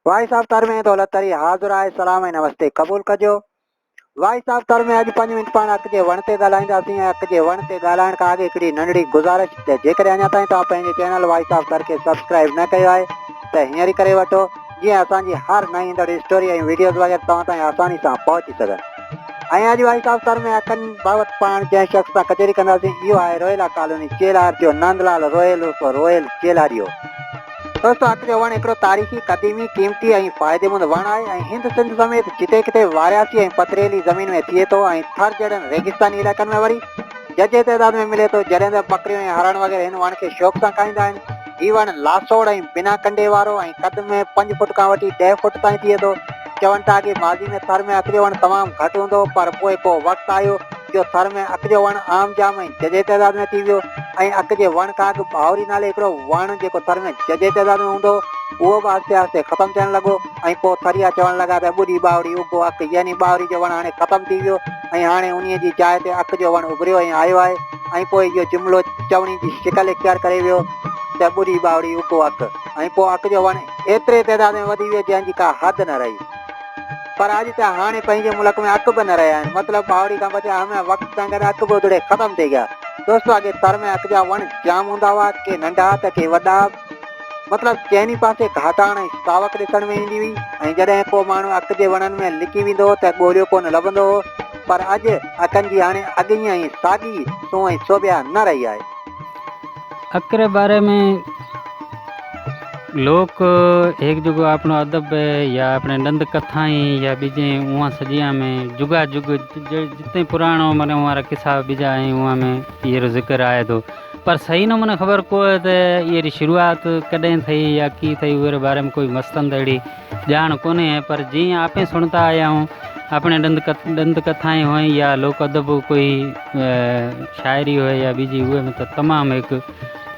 भाई साहब तर में दौलत तरी हाज़ुर आहे सलाम ऐं नमस्ते क़बूल कजो। भाई साहब तर में अॼु 5 मिंट पाण अक जे वण ते ॻाल्हाईंदासीं ऐं अक जे वण ते ॻाल्हाइण खां अॻु हिकिड़ी नंढड़ी गुज़ारिश त जेकॾहिं अञा ताईं तव्हां पंहिंजे चैनल भाई साहब तर खे सब्सक्राइब न कयो आहे त हींअर ई करे वठो जीअं असांजी हर नई ईंदड़ स्टोरी ऐं वीडियोज़ वग़ैरह तव्हां ताईं आसानी सां पहुची सघनि। ऐं अॼु भाई साहब तर में अखनि बाबति पाण जंहिं शख़्स सां कचहरी कंदासीं इहो आहे रोयला कॉलोनी चेलार जो नंदलाल रोयल उर्फ रोयल चेलारियो। दोस्तों अक जो वण हिकिड़ो तारीख़ी क़दीमी क़ीमती ऐं फ़ाइदेमंद वण आहे ऐं हिंद सिंध समेत जिते किथे वारियासी ऐं पथरीली ज़मीन में थिए थो ऐं थर जहिड़नि रेगिस्तानी इलाइक़नि में वरी जजे तइदाद में मिले थो जॾहिं त बकरियूं ऐं हरण वग़ैरह हिन वण खे शौक़ सां खाईंदा आहिनि। हीउ वण लासोड़ ऐं बिना कंडे वारो ऐं कद में 5 फुट खां वठी 10 फुट ताईं थिए थो। चवनि था कि माज़ी में थर में अक जो वण तमामु घटि हूंदो पर पोइ को वक़्तु आयो जो थर में अक जो वण आम जाम ऐं जजे तइदाद में थी वियो ऐं अक जे वण खां अॻु बावरी नाले हिकिड़ो वण जेको थर में जजे तइदाद में हूंदो उहो बि आहिस्ते आहिस्ते ख़तमु थियणु लॻो ऐं पोइ थरिया चवणु लॻा त ॿुड़ी बावरी उगो अक यानी बावरी जो वण हाणे ख़तमु थी वियो ऐं हाणे उन्हीअ जी जाइ ते अक जो वण उभरियो ऐं आयो आहे ऐं पोइ इहो जुमिलो चवणी जी शिकल इख़्तियार करे वियो त ॿुड़ी बावरी उगो अक ऐं पोइ अक जो वण एतिरे तइदाद में वधी वियो जंहिंजी का हद न रही। पर अॼु त हाणे पंहिंजे मुल्क में अक बि न रहिया आहिनि मतिलबु बावड़ी खां बचा हमें वक़्त सां गॾु अक बि उधड़े ख़तमु थी गया। दोस्तों अॻे थर में अक जा वण जाम हूंदा हुआ के नंढा त के वॾा मतिलबु चइनी पासे घाटाण ऐं सावक ॾिसण में ईंदी हुई ऐं जॾहिं को माण्हू अक जे वणनि में लिकी वेंदो हो त ॻोल्हियो कोन लभंदो हो। पर अॼु अकनि जी हाणे अॻी ऐं साॻी सूंह ऐं सोभिया न रही आहे। अक के बारे में लोग एक जुगो अपनो अदब या अपने नंद कथाएं या बीजे उहाँ सजिया में जुगा जुग जितने पुराणो मन हमारा किस्सा बीजा हैं उहाँ में ये जिक्र आए तो पर सही न मन खबर को ये शुरुआत कदें थी या की थी उरे बारे में कोई मस्तंद अड़ी जान कोने है। पर जी आपे सुनता आया हूँ अपने दंत कथाएं हो या लोक अदब कोई शायरी हो या बीजी हुए में तो तमाम एक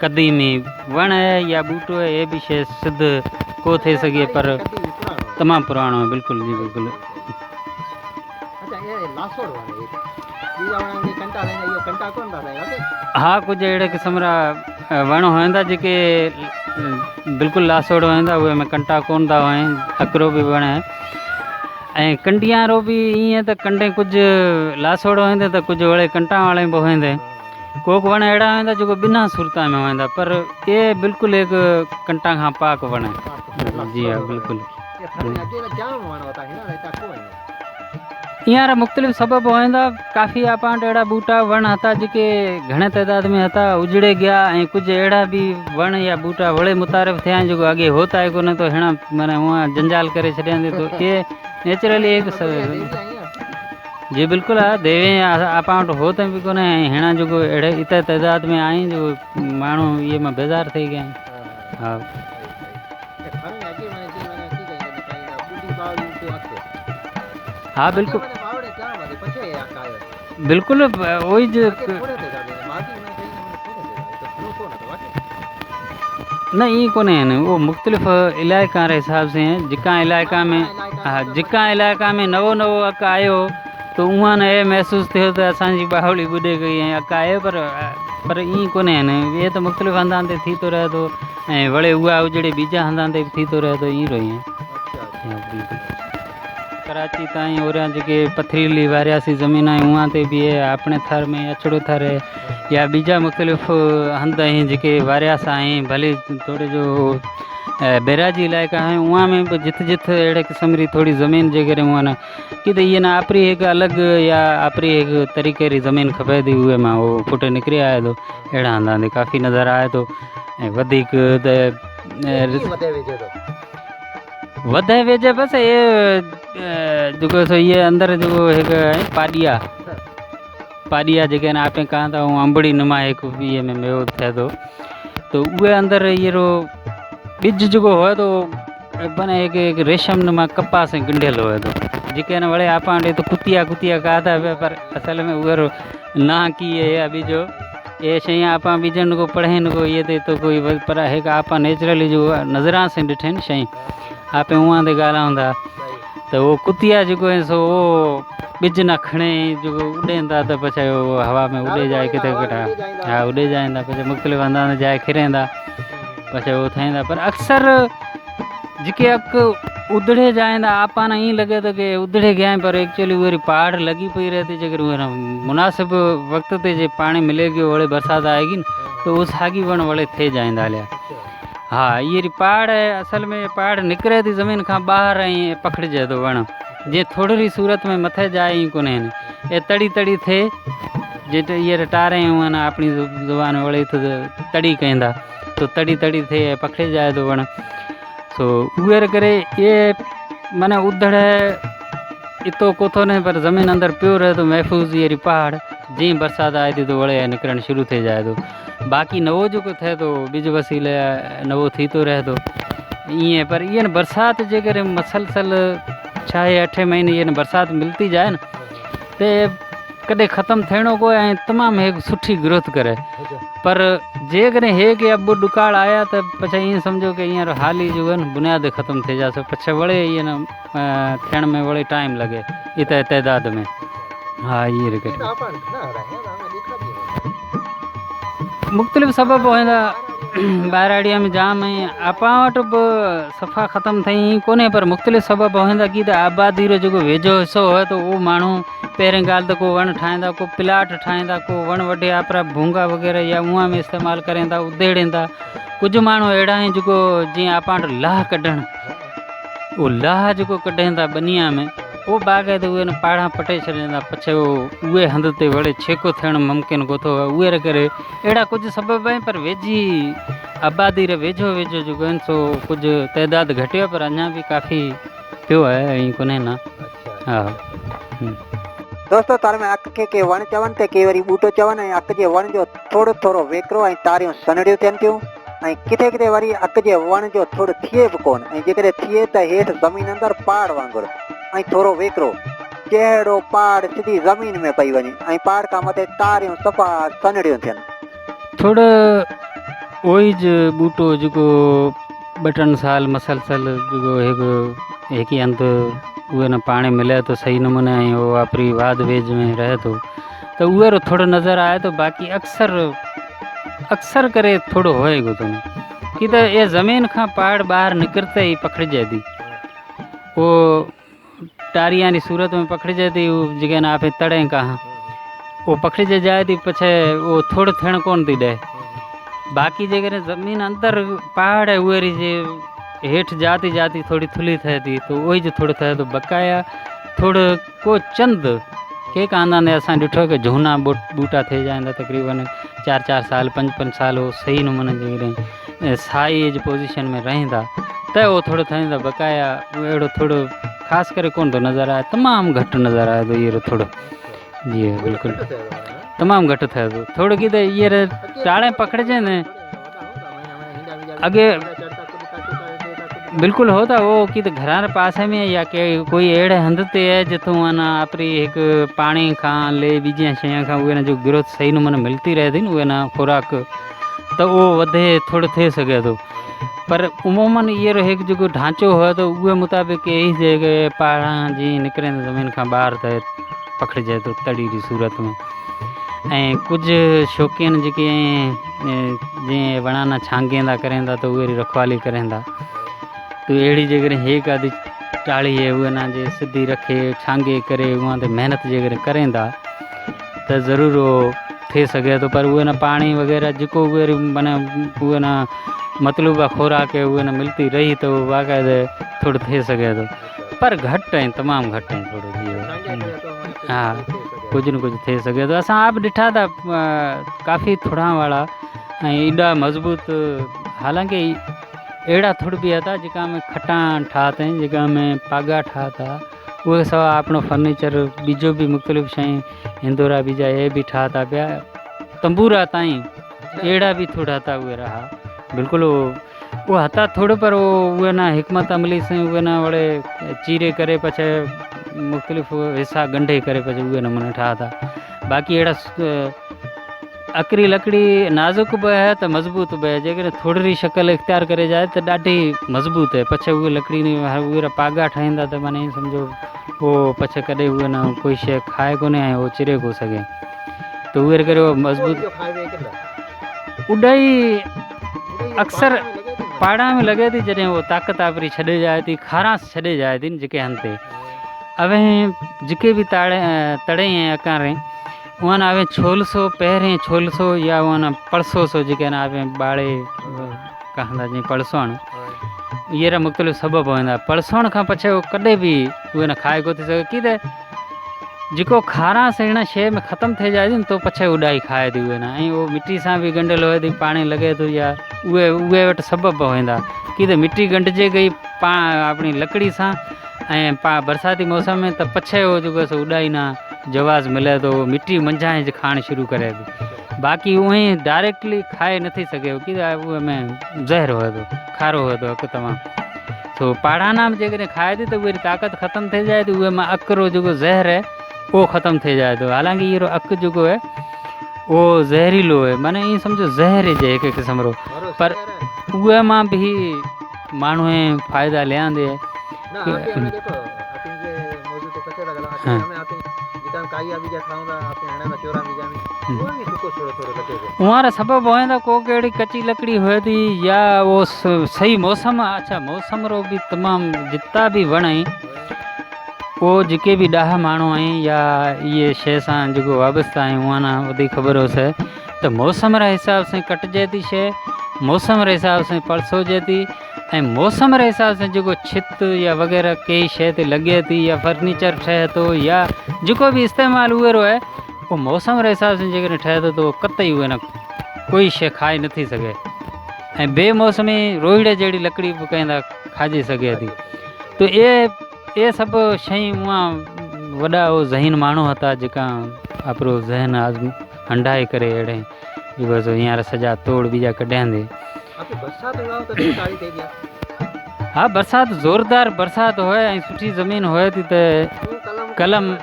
कदीमी वण है या बूटो है ये भी शे सिद्ध को थे सके पर तमाम पुराणो है। बिल्कुल जी बिल्कुल। हाँ कुछ अड़े किस्म रा वण होंदा जेके बिल्कुल लासोड़ होंदा उहे में कंटा कोन था हों अकरो भी वण है ऐं कंडियां रो भी ईअं त कंडे कुछ लासोड़ होंदे त कुछ वड़े कंटा वाले भी होंदे कोक वण अड़ा होंदा जो बिना सुरता में होंदा पर ये बिल्कुल एक कंटा खां पाक वण है। जी हाँ बिल्कुल। यार मुख्तलिफ सबब होंदा काफ़ी आपां अड़ा बूटा वण हता जेके घणे तइदाद में हता उजड़े गया ऐं कुछ अड़ा भी वण या बूटा वड़े मुतारिफ थिया जो आगे होता है कोने तो हेणा माने वहाँ जंजाल करे छॾियनि तो ये नेचुरली एक जी बिल्कुल है देवे आपा वटि हो त भी कोने हेणा जो अड़े इतने तइदाद में आई जो माण्हू ये में बेज़ार थी गया। हाँ हाँ बिल्कुल बिल्कुल वही जो नहीं कोने है वो मुख्तलिफ इलाका रे हिसाब से हैं जिका इलाका में हाँ जिका इलाका में नवो नवो अक आयो तो उहाँ ने महसूस थियो तो असांजी बावड़ी ॿुॾे गई ऐं अक आयो पर ईअं कोन्हे आहिनि ये तो मुख्तलिफ हंधान ते थी तो रहे तो ऐं वड़े उहा उजड़े बीजा हंधान ते थी तो रहे तो ईअं रही है। कराची ताईं ओरियां जेके पथरीली वारियासी ज़मीन है उहाँ ते भी है अपने थर में अछड़ो थर है या बीजा मुख्तलिफ हंध हैं जेके वारियास आहिनि भले थोड़े जो बैराजी इलाइक़ा हैं उहाँ में भी जित जित अड़े किस्म री थोड़ी ज़मीन जे करे उहाँ न कि तो ये ना आपरी एक अलग या आपरी एक तरीके री ज़मीन खपे थी उहे मां वो फुट निकरी आए तो अड़ा हंधा काफ़ी नज़र आए तो वधिक वधे वेझे बस ये जो सो ये अंदर जो एक पाडिया पाडिया जेके ना आपे कहा था अंबड़ी नुमा एक ये में मेव थे तो उहे अंदर ये रो बीज जो हो तो बने एक रेशम नुमा कपास से गिंढेल हो तो जेके ना वड़े आपा तो कुतिया कुतिया कहा था पर असल में उहे ना की है या बीजो ये शई आपा बीजन को पढ़ेन को ये थे तो कोई पर है आपा नेचुरली जो नज़रां से ॾिठनि शई आपे उहाँ ते ॻाल्हाईंदा तो वो कुतिया जो है सो वो बिज न खणे जो उड़ेंदा तो पछे वो हवा में उड़े जाए किथे किथा हाँ उड़े जाएंदा पछे मुख्तलिफ हंधा जाए खिरेंदा पछे वो थींदा पर अक्सर जेके अक उधड़े जाएंदा आपान ईं लगे तो कि उधड़े गए पर एक्चुअली वो पहाड़ लगी पई रहती जगह वो मुनासिब वक्त ते जे पानी मिलेगी वड़े बरसात आएगी न तो उस सागी वण वड़े थे जाएंदा लिया। हाँ ये री पहाड़ है असल में पहाड़ निकरे थी ज़मीन का बाहर ऐं पकड़ जाए तो वण जे थोड़ी री सूरत में मथे जाए ई कोने ये तड़ी तड़ी थे जे ये टारे हुआ ना अपनी जुबान वड़े तो तड़ी कहंदा तो तड़ी तड़ी थे पकड़े जाए तो वण तो उर करे ये माने उधड़े इतो कोथो ने पर ज़मीन अंदर पियो रहे तो महफूज ये पहाड़ जी बरसात आए थी तो वड़े निकरण शुरू थे जाए तो बाकी नवो जो थे तो बीज वसीले नवो थी तो रहे तो ये पर ये बरसात जे करे मसलसल 6-8 महीने ये बरसात मिलती जाए न ते कदे ख़त्म थियणो को ऐं तमामु एक सुठी ग्रोथ करे पर जे करे हे कि अब दुकाड़ आया तो पछे ईअं सम्झो कि हींअर हाल ई जो है न बुनियाद ख़त्म थी जासे पछे वड़े ये न थियण में वड़े टाइम लगे इत तइदाद में। हाँ ये करे मुख्तलिफ़ सबब होंदा ॿाहिराड़ीअ में जाम ऐं आपा वटि बि सफ़ा ख़त्म थी कोन्हे पर मुख्तलिफ़ सबब होंदा की त आबादी रो जेको वेझो हिसो हुओ त उहो माण्हू पहिरें ॻाल्हि त को वण ठाहींदा को प्लाट ठाहींदा को वण वॾे आपरा भूंगा वग़ैरह या उहा में इस्तेमालु करें था उधेड़ींदा कुझु माण्हू अहिड़ा आहिनि जेको जीअं आपा वटि लाह कढणु उहो लाह जेको कढनि था बनिया में वो बाग़ायत उहे न पाड़ा पटे छॾींदा पछे उहे हंध ते वड़े छेको थियणु मुमकिन कोथो उहे करे अहिड़ा कुझु सबब आहिनि पर वेझी आबादी रे वेझो वेझो जेको आहिनि सो कुझु तइदाद घटियो पर अञा बि काफ़ी पियो आहे ऐं कोन्हे न। हा दोस्तों तार में अक के वण चवनि ते के वरी बूटो चवनि ऐं अक जे वण जो थोरो थोरो वेकिरो ऐं तारियूं सनड़ियूं थियनि थियूं ऐं किथे किथे वरी अक जे वण जो थोरो थिए बि कोन ऐं जेकॾहिं थिए त हेठि ज़मीन अंदरि पहाड़ वांगुरु ऐं थोरो वेकिरो जहिड़ो पहाड़ सिधी ज़मीन में पई वञे ऐं पहाड़ खां मथे तारियूं सफ़ा सनड़ियूं थियनि। थोरो ओइज बूटो जेको 2-3 साल मसलसल जेको हिकु हंधि उहे न पाणी मिले तो सही नमूने ऐं उहो वापरी वाद वेज में रहे थो त उहे थोरो नज़र आए तो बाक़ी अक्सर करे थोरो होए थो कि त ये ज़मीन खां पहाड़ ॿाहिरि निकिरते ही पकड़िजे थी वो टारियां की सूरत में पकड़िजे थी जेके न आप तड़े कहाँ वो पकड़िजे जाए थी पछे वो थोड़ो थियण कोन थी ॾे बाक़ी जेकॾहिं ज़मीन अंदर पहाड़ है उहे जे हेठि जाती जाती थोड़ी थुली थे थी तो वही जो थोड़ो थे तो बकाया थोड़ो को चंद के कांदा ने असां ॾिठो कि झूना बूटा थे जाएंदा तकरीबन 4-4 साल 5-5 साल वो सही नमूने जेकॾहिं साई जी पोजीशन में रहंदा त वो थोड़ो थींदा बकाया अहिड़ो थोड़ो ख़ासि करे कोन थो नज़र आए तमामु घटि नज़र आए थो इहो थोड़ो जी बिल्कुलु तमामु घटि थिए थो थोड़ो की त इहे टाणे पकड़िजे न अॻे बिल्कुलु हो था वो कि त घर पासे में या के कोई अहिड़े हंध ते है जिथों है ना आपरी हिकु पाणी खां ले ॿिजी शइ खां उहे न जो ग्रोथ सही नमूने मिलती रहे थी न उहे न खुराक त उहो वधे थोरो थी सघे थो पर उमूमन इहो हिकु जेको ढांचो हुओ त उहे मुताबिक़ यही जॻह पहाड़ां जी निकिरनि ज़मीन खां ॿाहिरि त पकड़िजे थो तड़ी जी सूरत में ऐं कुझु शौक़ीन जेके जीअं वणाना छांगींदा करेंदा त उहे रखवाली करेंदा तो अहिड़ी जेकॾहिं हेक आदि टाड़ी है उहे न जे सिधी रखे छांगे करे उहा ते महिनत जेकॾहिं करेंदा त ज़रूरु उहो थी सघे थो पर उहे न पाणी वग़ैरह जेको उहे माना उहे न मतलूबा खुराक उहे न मिलती रही तो बाक़ायदे थोड़ो थी सघे थो पर घटि आहिनि तमामु घटि आहिनि थोरो जीअं हा कुझु न कुझु थी सघे थो असां आप ॾिठा था काफ़ी थोरा वारा ऐं एॾा मज़बूत हालांकि अहिड़ा थोड़ बि था जेका में खटाण ठाता आहिनि जेका में पागा ठाता उहे सवा આપણો फर्नीचर बीजो भी मुख़्तलिफ़ शयूं हिंदोरा बीजा ये भी ठाता पिया तंबूरा ताईं अहिड़ा भी थोड़ा था उहे रहा बिल्कुलु वो हता थोड़ो पर उहे न हिकमत अमली से उहे न वड़े चीरे करे पछे मुख़्तलिफ़ हिस्सा ॻंढे करे पछे उहे नमूने ठाता बाक़ी अहिड़ा अकरी लकड़ी नाज़ुक भी है तो मज़बूत भी है जेकॾहिं थोड़ी शक्ल इख्तियार करे जाए तो ॾाढी मज़बूत है पछे उहे लकड़ी उहे पागा ठाहींदा त माने सम्झो वो पछे कॾहिं उहे न कोई शइ खाए कोन्हे ऐं उहो चिरे को सघे तो उहे करे उहो मज़बूत उॾाई अक्सर पाड़ा में लगे थी जॾहिं वो ताक़त आपरी छॾे जाए थी, खारास छॾे जाए थी जेके हन ते अवे जेके भी तड़े हैं अकारे उन आवे छोलसो पहिरें छोलसो या उन पड़सोसो जेके न आवे बाड़े कहंदा जी पड़सोण ये रा मुख्तलिफ सबब होंदा पड़सोण खां पछे वो कॾहिं भी उहे न खाए को थी सके कि जेको खारास हिन शइ में ख़त्म थी जाए थी तो पछे उॾाई खाए थी उहे न ऐं वो मिट्टी सां भी गंढियल होए थी पाणी लगे थो या उहे वटि सबब होंदा कि मिट्टी गंढिजे गई अपनी लकड़ी सां ऐं बरसाती मौसम में त पछे वो जेको सो उॾाई ना जवाज़ मिले तो मिट्टी मंझाए खाण शुरू करे थी बाक़ी उहें डायरेक्टली खाए नथी सघे कि उहे में ज़हर होए थो खारो होए थो हिकु तमामु तो पाड़ाना में जेकॾहिं खाए थी तो उहे ताक़त ख़त्म थी जाए थी उहे मां अकरो जेको ज़हर है वो ख़त्म थी जाए थो हालांकि ये अक जो है वो जहरीलो है माने ये समझो ज़हर है एक किस्म रो पर उहे मां भी मानू फ़ायदा लियांदे उहारा सबब होंदा को कहिड़ी कच्ची लकड़ी हुए थी या वो सही मौसम अच्छा मौसम रो भी तमाम जितना भी वण आई वो जेके भी ॾाह माण्हू आहिनि या ये शइ सां जेको वाबस्ता आहियूं उहा न वधीक ख़बर हुअसि त मौसम रे हिसाब सां कटिजे थी शइ मौसम रे हिसाब सां पड़सोजे थी ऐं मौसम रे हिसाब सां जेको छित या वग़ैरह कई शइ ते लॻे थी या फर्नीचर ठहे थो या जेको भी इस्तेमालु उहो आहे उहो मौसम रे हिसाब सां जेकॾहिं ठहे थो त कतई उहे न कोई शइ खाए नथी सघे ऐं बेमौसमी रोहिड़े जहिड़ी लकड़ी बि कंहिं खाइजी सघे थी तो ये सब शयूं उहा वॾा वो ज़हीन माण्हू हता जेका आपरो ज़हन हंडाए करे अहिड़े जेको सो हींअर सॼा तोड़ बीजा कढियांदे हाँ बरसात ज़ोरदार बरसात होए ऐं सुठी ज़मीन होए थी त कलम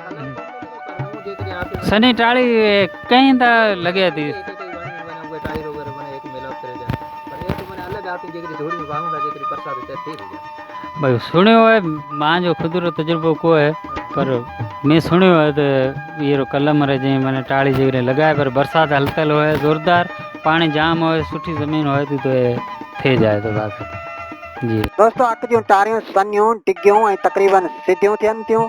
सनी टाड़ी कहीं त लगे थी भाई सुनियो है मां जो खुद रो तजुर्बो को है पर मैं सुनियो है तो ये कलम रे जी मैंने टाड़ी जगह लगाए पर बरसात हलतल होए ज़ोरदार पानी जाम होए सुठी ज़मीन होए थी तो थे जाए तो बात जी दोस्तों अक जूं टारियूं सनियूं डिगियूं ऐं तकरीबन सिधियूं थियनि थियूं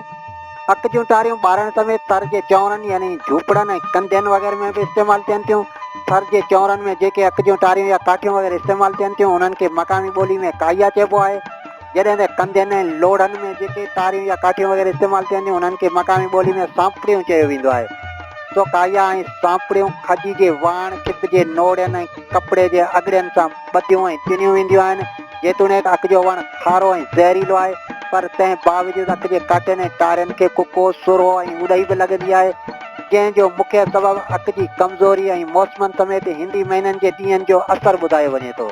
अक जूं टारियूं ॿारनि समेत थर जे चौरनि यानी झूपड़नि ऐं कंदियुनि वग़ैरह में भी इस्तेमालु थियनि थियूं थर जे चौरनि में जेके अक जूं टारियूं या काठियूं वग़ैरह इस्तेमालु थियनि थियूं उन्हनि खे मक़ामी ॿोली में काइया चइबो आहे जॾहिं त कंदियुनि ऐं लोढ़नि में जेके टारियूं या काठियूं वग़ैरह इस्तेमालु थियनि थियूं उन्हनि खे मक़ामी ॿोली में सांपड़ियूं चयो वेंदो आहे तो काइया ऐं सांपड़ियूं खजी जे वाण खित जे नोड़नि ऐं कपिड़े जे अगड़ियुनि सां ॿधियूं ऐं तिनियूं वेंदियूं आहिनि जेतोणीकि अक जो वण खारो ऐं ज़हरीलो आहे पर तंहिं बावजूदि अक जे काठियुनि ऐं टारियुनि खे कुको सुरो ऐं उड़ई बि लॻंदी आहे जंहिंजो मुख्य सबबु अक जी कमज़ोरी ऐं मौसमनि समेत हिंदी महीननि जे ॾींहंनि जो असरु ॿुधायो वञे थो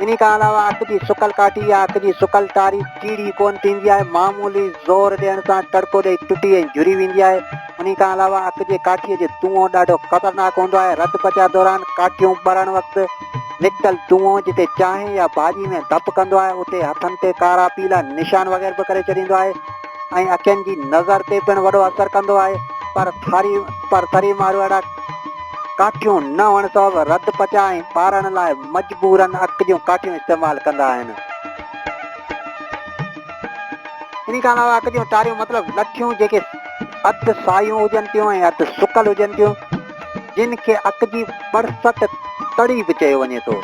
इन खां अलावा अक जी सुकल काठी या अक जी सुकल टारी टीड़ी कोन थींदी आहे मामूली ज़ोर ॾियण सां टड़को ॾेई टुटी ऐं झुरी वेंदी आहे उन खां अलावा अक जे काठीअ जो धुओं ॾाढो ख़तरनाक हूंदो आहे रत पचा दौरान काठियूं ॿरण वक़्तु निकतल धुओं जिते चांहि या भाॼी में धप कंदो आहे उते हथनि ते कारा पीला निशान वग़ैरह बि करे छॾींदो आहे ऐं अखियुनि जी नज़र ते पिणु वॾो असरु कंदो आहे पर थरी मारू अहिड़ा काठियूं न हुअण सबबु रद पचा ऐं ॿारण लाइ मजबूरनि अक जूं काठियूं इस्तेमालु कंदा आहिनि इन खां अलावा अक जूं टारियूं मतिलबु लठियूं जेके अधु सायूं हुजनि थियूं ऐं अधु सुकल हुजनि थियूं जिन खे अक जी बरसट तड़ी बि चयो वञे थो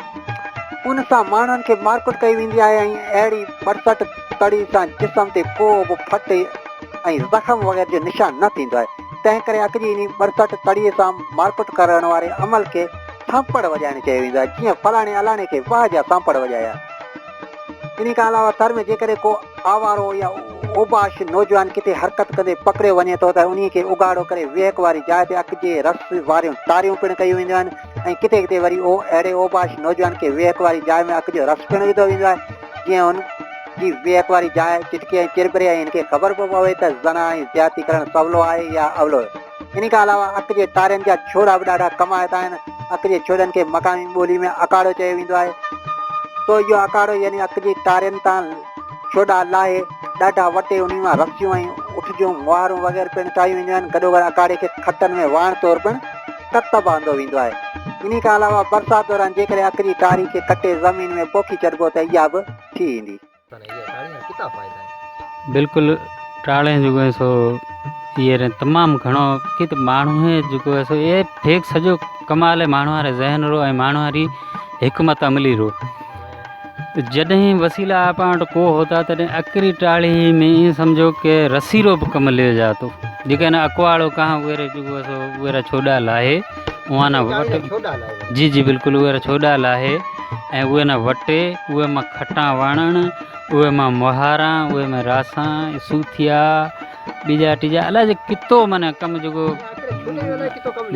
उन सां माण्हुनि खे मारकुट कई वेंदी आहे ऐं अहिड़ी बरसट तड़ी सां जिस्म ते को बि फट ऐं ज़ख़म वग़ैरह जो निशान न थींदो आहे तंहिं करे अक जी इन बरसट तड़ीअ सां मारकुट करण वारे अमल खे सांपड़ वॼाइणु चयो वेंदो आहे जीअं फलाणे अलाणे खे वाह जा सांपड़ वॼाया इन खां अलावा थर में जेकॾहिं को आवारो या ओबाश नौजवान किथे हरकत कंदे पकड़ियो वञे थो त उन खे उगाड़ो करे वेहक वारी जाइ ते अक जे रस वारियूं टारियूं पिणु कयूं वेंदियूं आहिनि ऐं किथे किथे वरी अहिड़े ओबाश नौजवान खे वेहक वारी जाइ में अक जो रस पिणु विधो वेंदो आहे जीअं हुन जी वेहक वारी जाइ चिटके ऐं चिरबरे ऐं हिनखे ख़बर पइ पवे त ज़ना ऐं ज़्यादती करणु सवलो आहे या अवलो इन खां अलावा अक जे टारियुनि जा छोड़ा बि ॾाढा कमाइता आहिनि अक जे छोड़नि खे मक़ामी ॿोली में अकाड़ो चयो वेंदो आहे तो इहो अकाड़ो यानी अक जी टारियुनि तां छोड़ा लाहे ॾाढा वटे उन मां रसियूं ऐं उठ जूं मुहारूं वग़ैरह पिणु ठाहियूं वेंदियूं आहिनि गॾोगॾु अकाड़े खे खटनि में वाण तौरु पिणु तत बांधो वेंदो आहे इन्ही खां अलावा बरसात दौरान जेकॾहिं अक जी टाड़ी खे कटे ज़मीन में पोखी छॾिबो त इहा बि थी ईंदी। बिल्कुलु टाड़े जेको आहे सो ये तमामु घणो कि त माण्हू जेको आहे सो ये फेक सॼो कमाल आहे माण्हू वारे ज़हन रो ऐं माण्हू वारी हिकमत अमली रो। जॾहिं वसीला पाण वटि को होता तॾहिं अकरी टाड़ी में ईअं सम्झो कि रसीरो बि कमु लियो जा थो जेके न अकवाड़ो कहाँ उहे जेको आहे सो उहे छोड़ा लाहे उहा न वटि जी जी बिल्कुलु उहे छोड़ा लाहे ऐं उहे न वटे उहे मां खटा वणनि उहे मां मुहारा उहे में रासां सूथिया बीजा टीजा अलाए जे कितो माना कमु जेको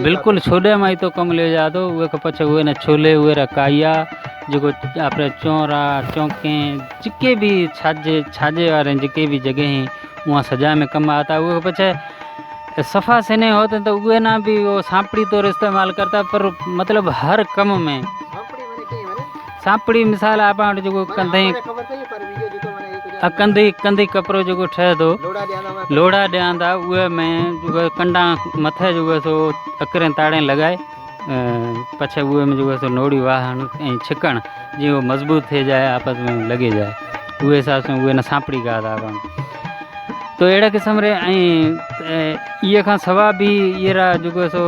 बिल्कुलु छोड़े मां ई तो कमु लियो जा थो उहे खां पछे उहे न छोले उहे काइया जेको आपरे चौरा चौके जिके भी छाजे वारे जिके भी जगह वहाँ सजा में कम आता वो पछे सफ़ा सेने होते तो उहे ना भी वो सांपड़ी तौर इस्तेमाल करता पर मतलब हर कम में सांपड़ी मिसाल आप जो कंधे कंधे कपड़ो जो ठहे तो लोड़ा ॾियां उहे में जो कंडा मथे जो सो अकरें ताड़े लगाए पछे उहे में जो सो नोड़ी वाहन ऐं छिकण जी वो मजबूत थे जाए आपस में लगे जाए उहे हिसाब से उहे न सांपड़ी का था तो अड़ा किस्म रे ये खां सवा भी ये जो सो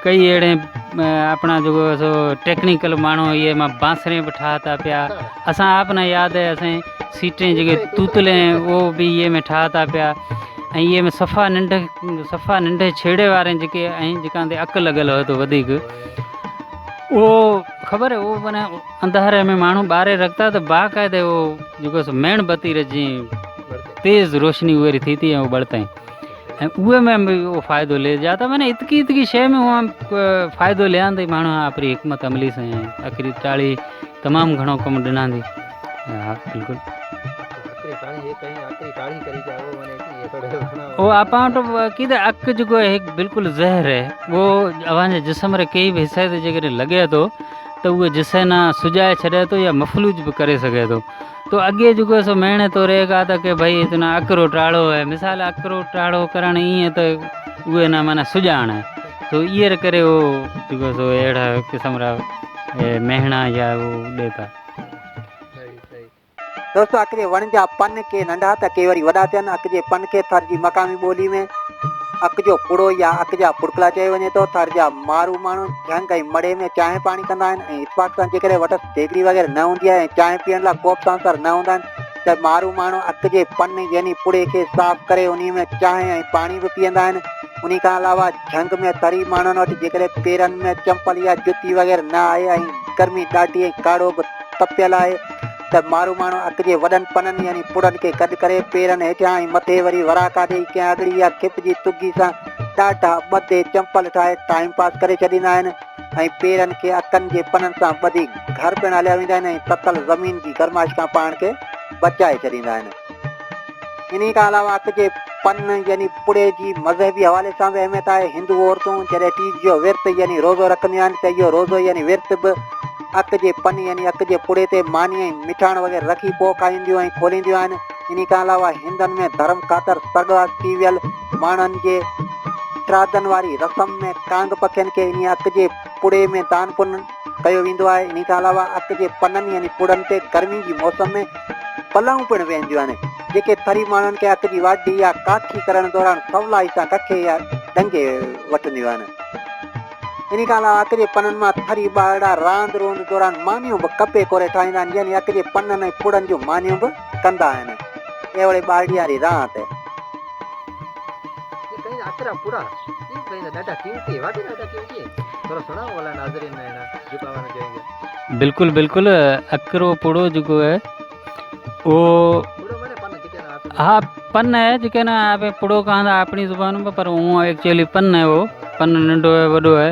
कई अड़े अपना जो सो टेक्निकल मानो ये मां बांसरे भी ठाता पिया असा आपने याद है असें सीटें जो तूतले वो भी ये में ठाता पिया ये में सफ़ा नंढे छेड़े वारे जेके जेका अक लगल हो तो वधिक वो खबर है वो माना अंधारे में मानू बारे रखता तो बाकायदे वो जो मेणबत्ती रजी तेज़ रोशनी उरी थी थी वो बढ़ते उहे में भी वो फ़ायदो ले जाता मैंने इतकी शय में वहाँ फ़ायदो ले आंदी मानू आपरी हिकमत अमली से अकरी टाड़ी तमाम घणो कम दिना दी। हाँ बिल्कुल वो आप कि अक जो एक बिल्कुल ज़हर है वो अवांजे जिस्म रे कई भी हिस्से ते जेकर लगे तो वो जिसे ना सुजाए छड़े तो या मफलूज भी करे सके तो अगे जो सो मेहने तो रहेगा था कि भाई इतना अकरो टाड़ो है मिसाल अकरो टाड़ो करण ये तो उहे ना माना सुजान है तो ये करे वो जो सो अड़ा किस्म रा मेहना या वो देता। दोस्तों अक जे वण जा पन के नंढा त के वरी वॾा थियनि अक जे पन के थर जी मक़ामी ॿोली में अक जो पुड़ो या अक जा पुड़कला चयो वञे तो थर जा मारू माण्हू झंग ऐं मड़े में चांहि पाणी कंदा आहिनि ऐं इतफ़ाक़ सां जेकॾहिं वटि देगड़ी वग़ैरह न हूंदी आहे ऐं चांहि पीअण लाइ कोप सांसर न हूंदा आहिनि त मारू माण्हू अक जे पन यानी पुड़े खे साफ़ करे उन में चांहि ऐं पाणी बि पीअंदा आहिनि। उन खां अलावा झंग में तरी माण्हुनि वटि जेकॾहिं पेरनि में चंपल या जुती वग़ैरह न आहे ऐं गर्मी ॾाढी ऐं काड़ो बि तपियल आहे त मारू माण्हू अक जे वॾनि पननि यानी पुड़नि खे गॾु करे पेरनि हेठियां ऐं मथे वरी वराका ॾेई कंहिं अगड़ी या खिप जी तुगी सां ॾाढा ॿधे चंपल ठाहे टाइम पास करे छॾींदा आहिनि ऐं पेरनि खे अकनि जे पननि सां ॿधी घर पिणु हलिया वेंदा आहिनि ऐं ततल ज़मीन जी गरमाइश खां पाण खे बचाए छॾींदा आहिनि। इन खां अलावा अक जे पन यानी पुड़े जी मज़हबी हवाले सां बि अहमियत आहे। हिंदू औरतूं जॾहिं तीज जो विर्त यानी रोज़ो रखंदियूं आहिनि त इहो रोज़ो यानी विर्त बि अक जे पन यानी अक जे पुड़े ते मानी ऐं मिठाण वग़ैरह रखी पोइ खाईंदियूं ऐं खोलींदियूं आहिनि। इन खां अलावा हिंदुनि में धर्म ख़ातिर सरगवास थी वियल माण्हुनि जे श्राद्धनि वारी रस्म में कांग पखियुनि खे इन अक जे पुड़े में दान पुण्य कयो वेंदो आहे। इन खां अलावा अक जे पननि यानी पुड़नि ते गर्मी जी मौसम में पलऊं पिणु वेंदियूं आहिनि जेके थरी माण्हुनि खे अक जी वाढी या काठी करण दौरान सवलाई सां कखे या डंगे वठंदियूं आहिनि। इन खां अलावा अक जे पननि मां थरी ॿारड़ा रांदि रोंद दौरान मानियूं बि कपे कोरे ठाहींदा आहिनि यानी अक जे पननि ऐं पुड़नि जूं मानियूं बि कंदा आहिनि। एवढे ॿारड़ी वारी रांदि बिल्कुल बिल्कुल अकरो पुड़ो जो है वो हाँ पन है जो ना आप पुड़ो कहा अपनी जुबान में पर वो एक्चुअली पन है वो पन नंढो है वॾो है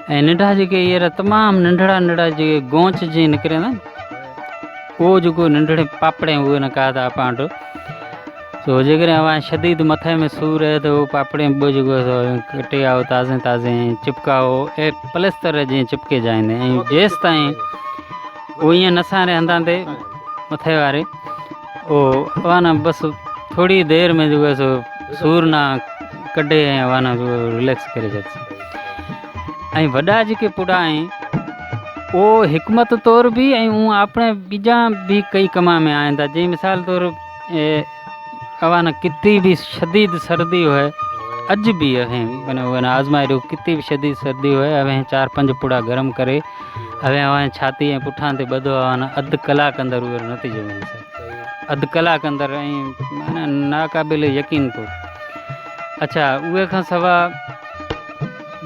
ऐं नंढा जेके ये तमामु नंढड़ा नंढड़ा जेके गोंच जी निकिरे ना वो जो नंढड़े पापड़े उहे न कहा था पाण तो जेकर वहाँ शदीद मथे में सूर है तो वो पापड़े बो जो कटे आओ ताज़े ताज़े चिपकाओ ए प्लस्तर जी चिपके जाएंदे जेस ताईं वो ईअं नसा रहंदा ते मथे वारे ओ वाना बस थोड़ी देर में जो है सो सूर ना कढे वाना जो रिलैक्स करे छॾिजे। ऐं वॾा जेके पुड़ा आहिनि वो हिकमत तौर भी ऐं उहो अपने बीजा भी कई कमा में आएंदा। जी मिसाल तौर अवान कितनी भी शदीद सर्दी होए अज भी अवें मैंने आजमाए रो कितनी भी शदीद सर्दी होए अवें 4-5 पुड़ा गरम करे अवें अवें छाती ऐं पुठां ते ॿधो अवान अधु कलाक अंदर उहो नतीजो मिली सके अधु कलाक अंदर ऐं माना नाक़ाबिल यकीन तो। अच्छा उहे खां सवा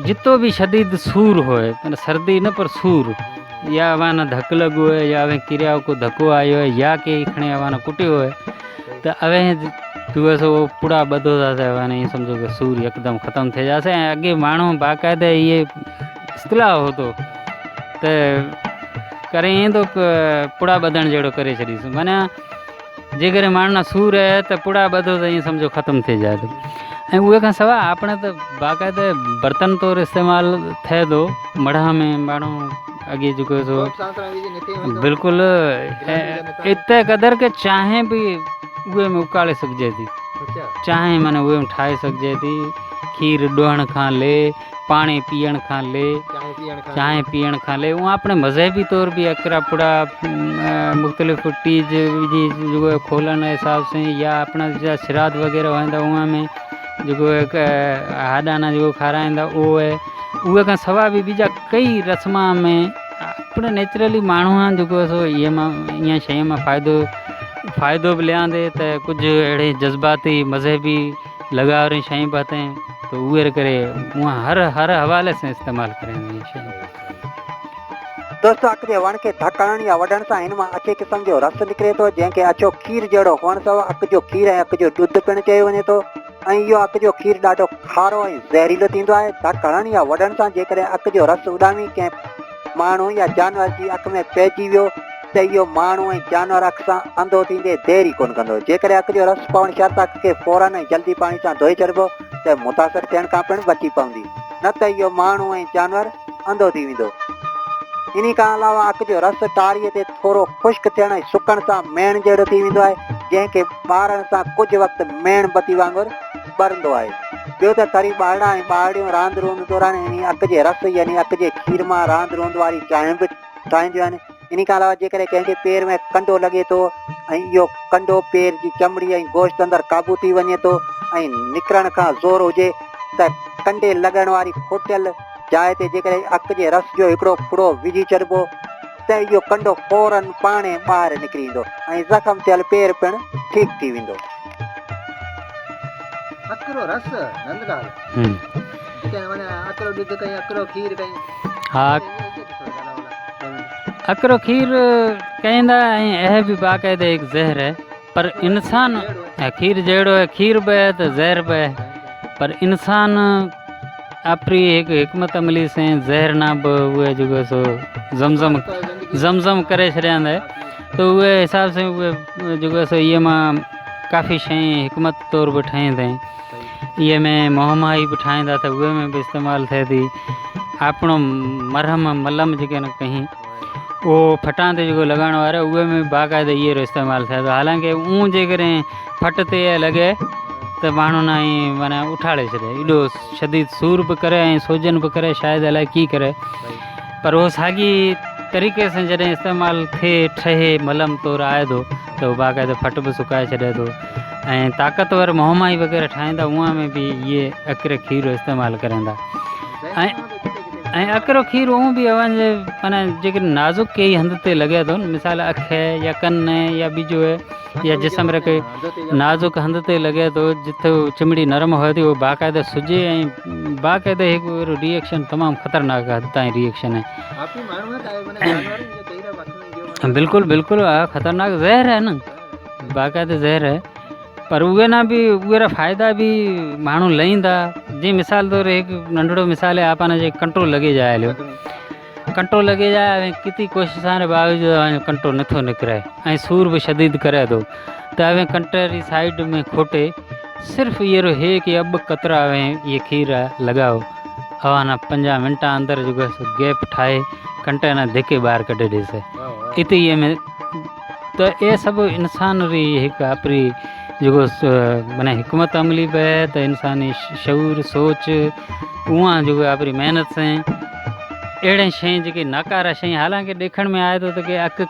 जितो भी शदीद सूर होए माना सर्दी न पर सूर या अवान धक लगो है या अवें किरिया को धक्को आयो है या के खणे अवान कुटियो है तो अवें तुए सो पुड़ा ॿधो था अवान ईअं सम्झो कि सूर यकदम ख़त्म थी जासे। ऐं अॻे माण्हू बाक़ाइदा इहे इस्तिलाह हो तो त करे ईअं तो पुड़ा ॿधण जहिड़ो करे छॾीसि माना जेकर माण्हू सूर है तो पुड़ा ॿधो त ईअं सम्झो ख़त्म थी जाए थो। ऐं उहे खां सवाइ આપણે त बाक़ाइदा बर्तन तौर इस्तेमालु थिए थो मढ़ा में माण्हू अॻे जेको सो बिल्कुलु इते क़दर के चांहि बि उहे में उकाले सघिजे थी चांहि माना उहे में ठाहे सघिजे थी खीर ॾोहण खां ले पाणी पीअण खां ले चांहि पीअण खां ले उहा अपने मज़हबी तौर भी अकरा पुड़ा मुख़्तलिफ़ टीज विझी जेको खोलण जे हिसाब से या अपना जा श्राद्ध वग़ैरह हूंदा उहा में जेको हाॾाना जेको खाराईंदा उहे खां सवाइ बि ॿिजा कई रस्मां में अपने नेचुरली माण्हू आहे जेको सो ईअं शइ मां फ़ाइदो बि लिया दे त कुझु अहिड़े जज़्बाती मज़हबी लगाव वारी शयूं बि अथई तो उहे करे उहा हर हवाले से इस्तेमालु करें शयूं। दोस्तों अक जे वण खे धकण या वढण सां हिन मां अछे क़िस्म जो रस निकिरे थो जंहिंखे अछो खीर जहिड़ो हुअण सां अक जो खीर ऐं अक जो ॾुध पिणु चयो वञे थो ऐं इहो अक जो खीर ॾाढो खारो ऐं ज़हरीलो थींदो आहे। धकण या वढण सां जेकॾहिं अक जो रस उॾामी कंहिं माण्हू या जानवर जी अख में पइजी वियो त इहो माण्हू ऐं जानवर अख सां अंधो थींदे देरि ई कोन कंदो। जेकॾहिं अक जो रस पवण शर्त अख खे फौरन ऐं जल्दी पाणी सां धोई छॾिबो त मुतासिर थियण खां पिणु बची पवंदी न त इहो माण्हू ऐं जानवर अंधो थी वेंदो। इन खां अलावा अक जो रस टारीअ ते थोरो ख़ुश्क थियण ऐं सुकण सां मेण जहिड़ो थी वेंदो आहे जंहिंखे ॿारण सां कुझु वक़्तु मेण बती वांगुरु ॿरंदो आहे। ॿियो त तरी ॿारड़ा ऐं ॿारड़ियूं रांदि रूंद दौरान इन अक जे रस यानी अक जे खीर मां रांदि रूंद वारी चांहियूं बि ठाहींदियूं आहिनि। इन खां अलावा जेकॾहिं कंहिंखे पेर में कंडो लॻे थो ऐं इहो कंडो पेर जी चमड़ी ऐं गोश्त अंदरि क़ाबू थी वञे थो ऐं निकिरण खां ज़ोर हुजे त कंडे लॻण वारी खोटियल जाइ ते जेकॾहिं अक जे रस जो हिकिड़ो फुड़ो विझी छॾिबो त इहो कंडो फौरन पाणे ॿाहिरि निकिरी ईंदो ऐं ज़ख़्म थियल पेर पिणु ठीकु थी वेंदो। अकरो रस अकरो ॾुध कई अकरो खीर कई हा अकरो खीर कहंदा ऐं यह भी बाक़ायदा एक ज़हर है पर इंसान खीर जहिड़ो है खीर बि है त ज़हर बि है पर इंसान आपरी एक हिकमत अमली से ज़हर ना बि उहे जेको सो ज़मज़म करे छॾिया है तो उहे हिसाब से उहे जेको सो इहे मां काफ़ी शयूं हिकमत तौर बि ठाहींदा आहिनि। इहे में मोहमाई बि ठाहींदा त उहे में बि इस्तेमालु थिए थी। आपणो मरहम मलम जेके न कहीं वो फटां ते जेको लॻाइण वारो उहे में बाक़ाइदा इहे इस्तेमालु थिए थो। हालांकि ऊं जेकॾहिं फट ते लॻे त माण्हू न ई माना उठाड़े छॾे एॾो शदीद सूर बि करे ऐं सोजन बि करे शायदि अलाए की करे पर उहो साॻी तरीक़े सां जॾहिं इस्तेमालु थिए ठहे मलम तौरु आए थो त उहो बाक़ाइदा फट बि सुकाए छॾे थो ऐं ताक़तवर मोहमाई वग़ैरह ठाहींदा उहा में बि इहे अकर खीर इस्तेमालु करंदा। ऐं अकरो खीर उहो बि अवञे माना जेके नाज़ुक कई हंध ते लॻे थो मिसाल अख या कन या बीजो है या जिस्म रखे नाज़ुक हंध ते लॻे थो जिथे चिमड़ी नरम हुए थी उहो बाक़ाइदा सुजे ऐं बाक़ाइदा हिकु रिएक्शन तमामु ख़तरनाक हद ताईं रिएक्शन है। बिल्कुलु बिल्कुलु हा ख़तरनाक ज़हर है न बाक़ाइदा ज़हर है पर उहे ना भी उहे फ़ाइदा भी माण्हू लहींदा। जी मिसाल तौर हिकु नंढड़ो मिसाल है आपने जे कंट्रोल लॻे जाए हलियो कंट्रोल लॻे जाए ऐं केतिरी कोशिशि जे बावजूदि कंट्रोल नथो निकिरे ऐं सूर बि शदीद करे थो त अवे कंटे साइड में खोटे सिर्फ़ु इहो हे कि अब कतरा ये खीर लॻाओ हवा 5 मिंट अंदरि जेको गैप ठाहे कंटे न धिके ॿाहिरि कढे ॾेसि इते में त इहे सभु इंसान री हिकु आपरी जेको माना हिकमत अमली बि है त इंसानी शऊर सोच उहा जेको आपरी महिनत से अहिड़े शइ जेके नाकारा शइ हालांकि ॾेखण में आए थो त की अक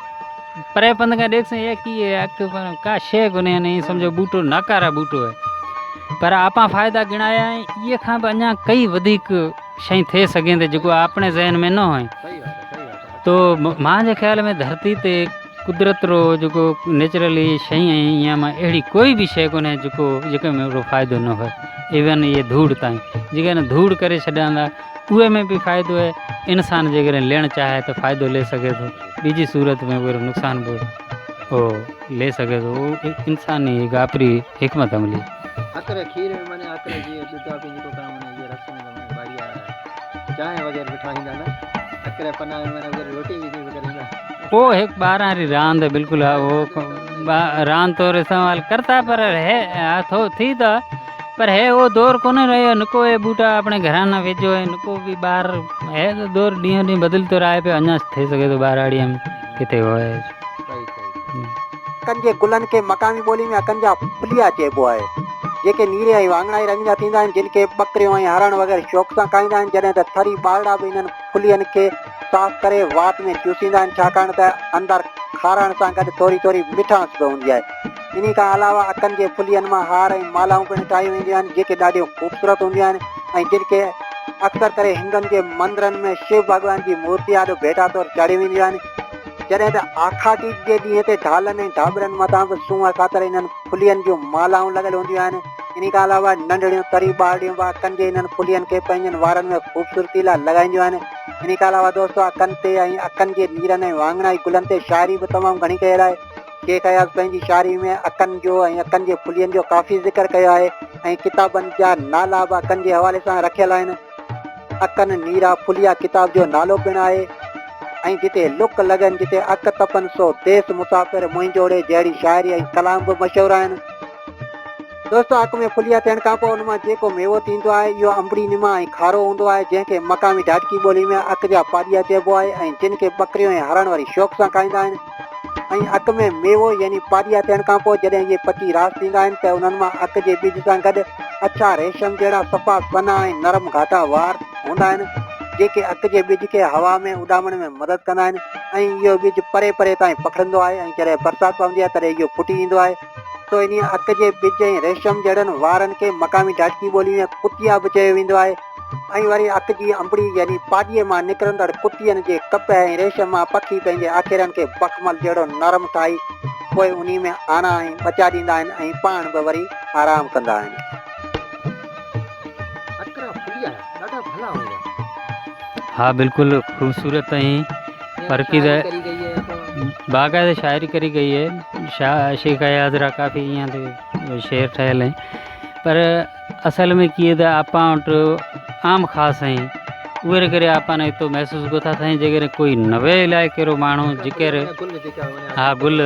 परे पंध खां ॾेख सां की अक पर का शइ कोन्हे यानी ईअं सम्झो बूटो नाकारा बूटो आहे पर आपा फ़ाइदा गिणाया आहिनि इहे खां बि अञा कई वधीक शइ थी सघे थी जेको अपने ज़हन में न हुई तो मां जे ख़्याल में धरती ते कुदरत रो जेको नेचुरली शइ आहिनि या मां अहिड़ी कोई बि शइ कोन्हे जेके में अहिड़ो फ़ाइदो न हुए इवन इहे धूड़ ताईं जेके न धूड़ करे छॾंदा उहे में बि फ़ाइदो आहे इंसान जेकॾहिं लेणु चाहे त फ़ाइदो ले सघे थो ॿीजी सूरत में उहो नुक़सान बि हो ले सघे थो उहो इंसानी गापरी हिकमत अमली अकरे खीर में माने अकरे जी दूधा पी को काम ने ये रस में माने बढ़िया चाय वगैरह बिठाईंदा न अकरे पना में माने वगैरह रोटी भी नहीं वगैरह वो एक 12 री रांद बिल्कुल है वो रांद तो इस्तेमाल करता पर है थो थी था पर है वो दौर कोने रहे नको ये बूटा अपने घर ना वेचो है नको भी बाहर है तो दौर ॾींहों ॾींहुं बदलतो रहे पे अञा थी सके तो बाहर आड़ी हम किथे होए अकन जे गुलन के मकामी बोली में अकन जा फुलिया चइबो आहे जेके नीरे ऐं वाङणाई रंग जा थींदा आहिनि जिन खे बकरियूं ऐं हरण वग़ैरह शौक़ सां खाईंदा आहिनि जॾहिं त थरी ॿारड़ा बि इन्हनि फुलियनि खे साफ़ करे वात में चूसींदा आहिनि छाकाणि त अंदरि खारण सां गॾु थोरी थोरी मिठास बि हूंदी आहे इन खां अलावा अकनि जे फुलियनि मां हार ऐं मालाऊं पिणु ठाहियूं वेंदियूं आहिनि जेके ॾाढियूं ख़ूबसूरत हूंदियूं आहिनि ऐं जिन खे अक्सर करे हिंदुनि जे मंदरनि में शिव भॻवान जी मूर्ति ॾाढो भेटा तौरु चाढ़ी वेंदियूं आहिनि जॾहिं त आखाटी जे ॾींहं ते ढालनि ऐं ढाबरनि मथां बि सूंहं ख़ातिर इन्हनि फुलियनि जूं मालाऊं लॻल हूंदियूं आहिनि इन खां अलावा नंढड़ियूं तरी ॿारड़ियूं बि अकनि जे इन्हनि फुलियनि खे पंहिंजनि वारनि में ख़ूबसूरती लाइ लॻाईंदियूं आहिनि इन खां अलावा दोस्तो अकनि ते ऐं अकनि जे नीरनि ऐं वाङणाई गुलनि ते शाइरी बि तमामु घणी कयल आहे शेख अयाज़ पंहिंजी शाइरी में अकनि जो ऐं अकनि जे फुलियनि जो काफ़ी ज़िक्र कयो आहे ऐं किताबनि जा नाला बि अकनि जे हवाले सां रखियल आहिनि अकनि नीरा फुलिया किताब जो नालो पिणु आहे ऐं जिते लुक लॻनि जिते अक तपनि सो देस मुसाफ़िर मुंहिंजोड़े जहिड़ी शाइरी ऐं कलाम बि मशहूरु आहिनि दोस्तो अक में फुलिया थियण खां पोइ उन मां जेको मेवो थींदो आहे इहो अंबड़ी निमा ऐं खारो हूंदो आहे जंहिंखे मक़ामी ढाटकी ॿोली में अक जा पाॾिया चइबो आहे ऐं जिन खे बकरियूं ऐं हरण वारी शौक़ सां खाईंदा आहिनि ऐं अक में मेवो यानी पाॾिया थियण खां पोइ जॾहिं इहे पची रास थींदा आहिनि त उन्हनि मां अक जे ॿिज सां गॾु अछा रेशम जहिड़ा सफ़ा सना ऐं नरम घाटा वार हूंदा आहिनि जेके अक जे ॿिज खे हवा में उॾामण में मदद कंदा आहिनि ऐं इहो ॿिज परे परे ताईं पखिड़ंदो आहे ऐं जॾहिं बरसाति पवंदी आहे तॾहिं इहो फुटी ईंदो आहे तो इन अक जे ॿिज ऐं रेशम जहिड़नि वारनि खे मक़ामी ढाटकी ॿोली में कुतिया बि चयो वेंदो आहे ऐं वरी अक जी अंबड़ी यानी पाॾीअ मां निकिरंदड़ कुतियनि जे कप ऐं रेशम मां पखी पंहिंजे आखेरनि खे बखमल जहिड़ो नरम ठाही पोइ उन में आना ऐं बचा ॾींदा आहिनि ऐं पाण बि वरी आराम कंदा आहिनि हाँ बिल्कुल खूबसूरत ऐं परकीदा बाक़ायदा शायरी करी गई है शेख अयाज़ रा काफ़ी ईअं ते शेर ठहियल आहिनि पर असल में कीअं त आपा वटि आम ख़ासि आहिनि उहे करे आपा ने एतिरो महसूसु को था थियनि जेकॾहिं कोई नवे इलाइक़े रो माण्हू जिकर हा गुल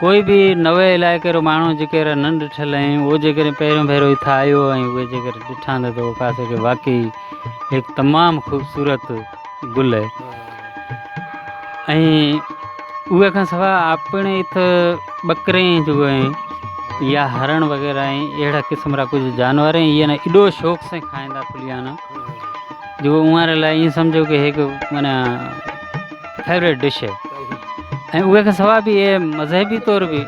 कोई बि नवे इलाइक़े रो माण्हू जेकर न ॾिठल आहिनि उहो जेकॾहिं पहिरियों भेरो इथां आयो ऐं उहे जेकर ॾिठा त उहो ख़ासि के वाक़ई हिकु तमामु ख़ूबसूरत गुल आहे ऐं उहे खां सवाइ अपने इथे बकरे जेको आहिनि या हरण वग़ैरह ऐं अहिड़ा क़िस्म जा कुझु जानवर आहिनि इहे न एॾो शौक़ सां खाईंदा फुलियाना जो उन्हनि लाइ ईअं सम्झो कि हिकु माना फेवरेट डिश आहे ऐं उहे खां सवाइ बि इहे मज़हबी तौरु बि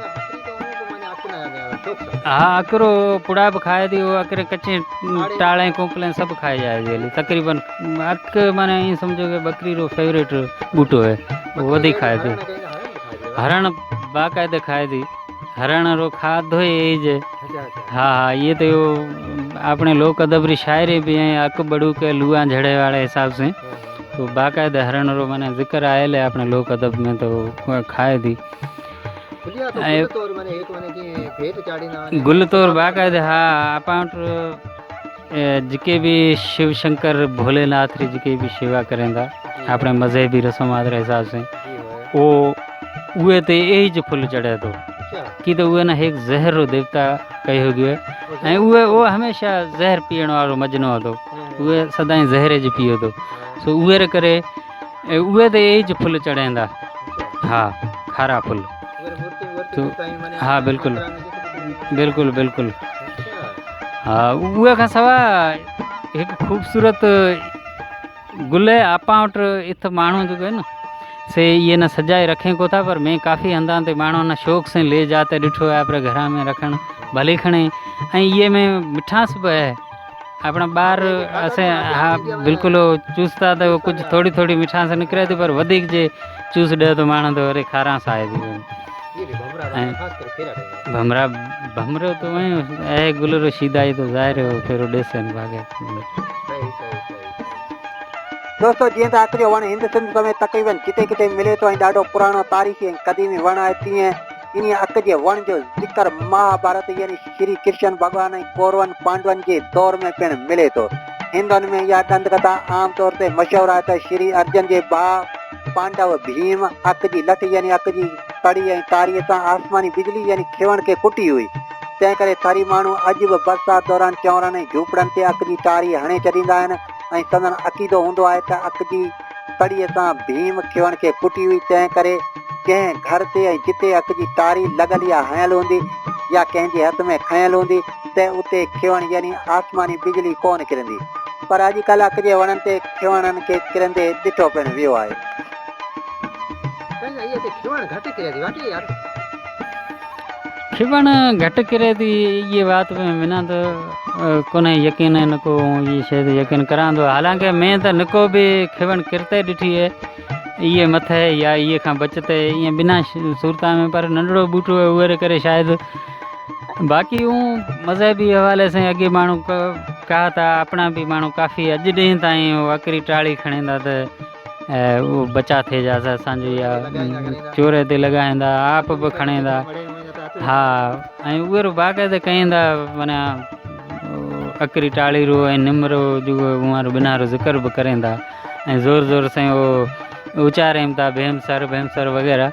हा अकरो पुड़ा बि खाए थी उहो अकरे कचे टाणे कोंपले सभु खाए जाए हली तक़रीबन अक माना ईअं सम्झो कि बकरी रो फेवरेट बूटो आहे उहो वधीक खाए थी हरण बाक़ायदा खाए थी हरण रो खाधो ई जे हा हा ये तो अपने लोक अदब री शायरी भी हैं अक बड़ू के लुआ झड़े वाले हिसाब से तो बाकायदा हरण रो मैंने जिक्र आयल है अपने लोक अदब में तो खाए थी गुल तौर बाकायदा हा आपा जिके भी शिव शंकर भोलेनाथ री जिके भी सेवा करेंदा अपने मज़हबी रस्मात रे हिसाब से वो उहे ते एज फुल चढ़े तो कि तो उहे न एक ज़हर रो देवता कहो गयो ऐं उहे वो हमेशा ज़हर पीअण वारो मजनो हो उहे सदाई ज़हर जी पियो तो सो उहे रे करे उहे ते एज फुल चढ़ेंदा हा खारा फुल तो हाँ बिल्कुल बिल्कुल बिल्कुल हाँ उहे खां सवाइ हिकु ख़ूबसूरत गुल आपा वटि इत माण्हू जेको आहे न से ये न सजाए रखें को था, पर मैं काफ़ी हंधा ते माण्हू न शौक़ से ले जाते ॾिठो आहे पर घर में रखण भले खणे। ऐं ये में मिठास भी है अपना ॿार असें हाँ बिल्कुलु चूसता तो कुछ थोड़ी थोड़ी मिठास निकिरे थी, पर वधीक जे चूस ॾे तो माण्हू तो वरी खारांस आहे थी। ये भी भमरा ऐं खास कर फेरा रहेगा। भमरा भमरो तो वहीं ऐ गुल रो सीधा ही तो ज़ाहिर हो फिर ॾेसनि भागे। सही सही सही। दोस्तों जीअं त अक जो वण हिंद सिंध समेत तक़रीबन किथे किथे मिले थो ऐं ॾाढो पुराणो तारीख़ी ऐं क़दीमी वण आहे, तीअं इन अक जे वण जो ज़िक्र महाभारत यानी श्री कृष्ण भॻवान ऐं कौरवन पांडवन जे दौर में पिणु मिले थो। हिंदुनि में इहा दंत कथा आम तौर ते मशहूरु आहे त श्री अर्जुन जे भाउ पांडव भीम अक जी लठ यानी अक जी तड़ी ऐं तारीअ सां आसमानी बिजली यानी खिवण खे कुटी हुई। तंहिं करे थारी माण्हू अॼु बि बरसाति दौरान चवरनि ऐं झूपड़नि ते अक जी तारी हणे छॾींदा आहिनि ऐं संदन अक़ीदो हूंदो आहे त अक जी तड़ीअ सां भीम खिवण खे कुटी हुई। तंहिं करे कंहिं घर ते ऐं जिते अक जी तारी लॻल या हयल हूंदी या कंहिंजे हथ में खयल हूंदी त उते खिवण यानी आसमानी बिजली कोन किरंदी, पर अॼुकल्ह अक जे वणनि ते खिवणनि खे किरंदे ॾिठो पिणु वियो आहे। ये ते खिवण घट करे दी वाकई यार। खिवण घट किरे थी ये बात में बिना तो कोने यकीन है नको ये शायद यकीन करांदो, हालांकि मैं तो नको भी खिवण किरते ॾिठी है ये मथे या ये खां बचते ये बिना सूरता में, पर नंढड़ो बूटो है उहे करे शायद। बाक़ी हूँ मज़हबी हवाले से अॻे माण्हू कहा था अपना भी माण्हू काफ़ी अॼु ॾींहं ताईं वो अकरी टाड़ी खणींदा त वो बचा थे जासा असांजो या चोरे ते लॻाईंदा आप बि खणींदा। हाँ ऐं उहे बाक़ाइदा कईंदा माना अकरी टाड़ी रो ऐं निमरो जो उहारो बिनारो ज़िक्र बि करेंदा ऐं ज़ोर ज़ोर से वो उचारें था भेमसर भेमसर वग़ैरह।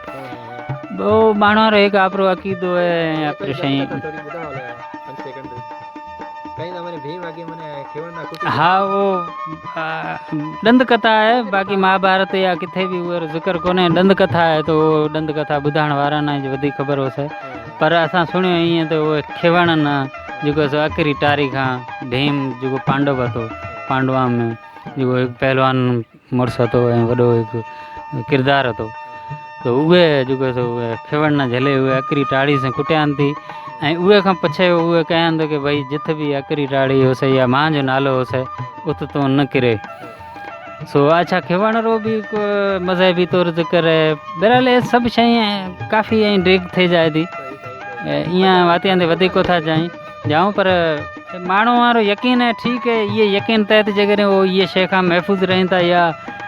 वो माण्हू वारो हिकु आपरो अक़ीदो है आपरी शइ। हाँ वो दंद कथा है, बाक़ी महाभारत या किथे भी वो ज़िक्र कोने दंद कथा है तो वो दंद कथा ॿुधाइण वारा न जो वधीक ख़बर होसे, पर असां सुणियो ईअं त उहे खिवण न जेको सो अकरी टारी खां भीम जेको पांडव હતો पांडवा में जेको हिकु पहलवान मुड़ुस હતો ऐं वॾो हिकु किरदारु હતો, तो उहे जेको सो उहे खिवण न झले उहे अकरी टाड़ी से कुटियानि थी ऐं उहे खां पुछे उहे कयां थो कि भई जिथे भी अकरी टाड़ी होसे या मां जो नालो होसे उत तो न किरे। सो अच्छा खिवण रो भी मज़हबी तौर ज़िक्र है। बहरहाल ये सब शयूं काफ़ी ऐं डेग थी जाए थी ईअं वातियां ते वधीक कोथा जाऊँ, पर माण्हू वारो यकीन है ठीक है ये यकीन तहत जेकॾहिं वो ये शइ खां महफ़ूज़ रहंदा या